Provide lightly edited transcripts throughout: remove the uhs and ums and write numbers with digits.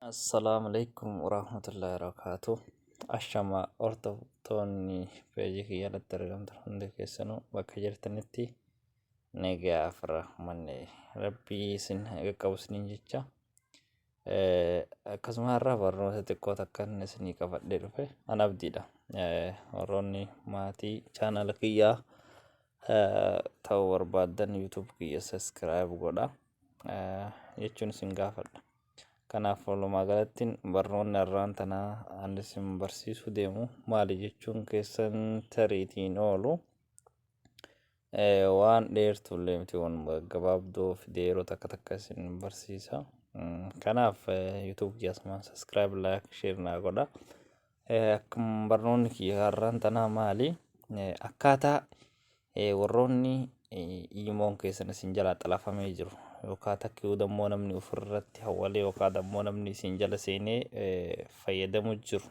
Assalamualaikum warahmatullahi wabarakatuh. Ashama hordoftoonni peejii kiyyaalatti argamtan hundi keessanuu bakka jirtanitti nagaa afrahmanne rabbii isin qaqqabu isiniin jecha. Akkasuma har'a barnoota xiqqoo takkan isinii qabadhee dhufe an abdiidha. Warroonni maatii chaanala kiyyaa ta'uu barbaadan YouTube kiyya subscribe godha jechuun isin gaafadha. Kanaaf walumaa galattiin barnoonni har'aan tanaa ani isin barsiisuu deemu maali jechuun keessan tariitiin oolu waan dheertullee miti waan gabaabduu fidee yeroo takka takka isin barsiisa. Kanaaf YouTube kiyya subscribe like share naa godha. Akkuma barnoonni kiyya har'aan tanaa maali akkaataa warroonni imoon keessan isin jalaa xalafamee jiru yookaan takkii dammoo namni ofirratti hawwalee yookaan dammoo namni isin jala seenee fayyadamu jiru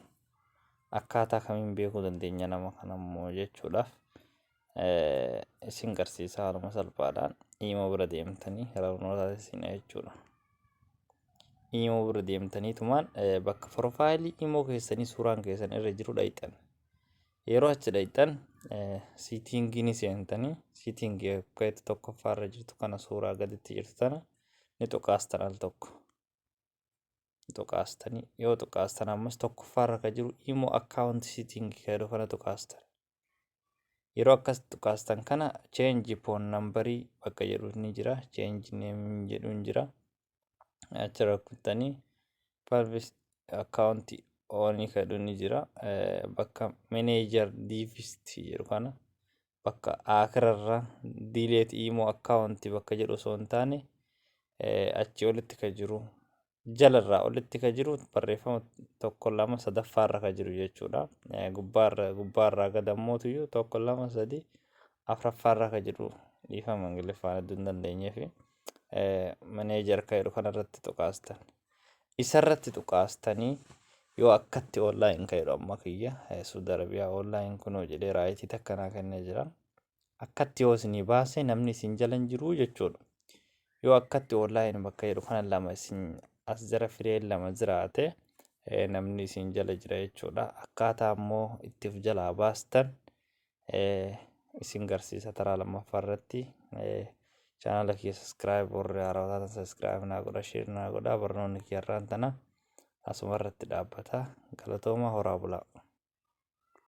akkaataa kamiin beekuu dandeenya nama kanammoo jechuudhaaf isin garsiisa haaluma salphaadhaan imoo bira deemtanii barnoota isin jechuudha. Imoo bira deemtaniitumaan bakka profaayilii imoo keessanii suuraan keessan irra jiru dhayxan. Yeroo achi dhayxan siitingii seentanii siitingii akka tokkoffaarra jirtu kana suuraa gaditti jirtu tana ni tuqaastan al tokko. Tuqaastanii yoo tuqaastan ammas tokkoffaarra ka jiru imoo akkaawunti siitingii jedhu kana tuqaastan. Yeroo akkas tuqaastan kana change phone numberii bakka jedhu ni jira, change name jedhu ni jira. Achirra kuttanii private account oonii kadhu ni jira. Bakka manager divist jedhu kana bakka akirarra delete imo account bakka jedhu osoo hin taane achi olitti ka jiru jalarraa olitti ka jiru barreeffama tokko lama sadaffaarra ka jiru jechuudha. Gubbaarraa gadammootu iyyuu tokko lama sadii afuraffaarra ka jiru dhiifama ingiliffaan hedduu hin dandeenyeefi manager ka jedhu kanarratti tuqaastan. Isarratti tuqaastanii yoo akkatti online ka jedhu amma kiyya Saudi Arabiyaa online kunoo jedhee raayitii takkanaa kennee jira. Akkatti yoo isinii baase namni isin jala hin jiru jechuudha. Yoo akkatti online bakka jedhu kana lama isin as jara fireen lama jiraate namni isin jala jira jechuudha. Akkaataa ammoo itti of jalaa baastan isin garsiisa taraa lammaffaa irratti chaanala kiyya subscribe warri haaraa taatan subscribe naa godha share naa godha. Barnoonni kiyya har'aan tana asuma irratti dhaabbata. Galatooma horaa bulaa.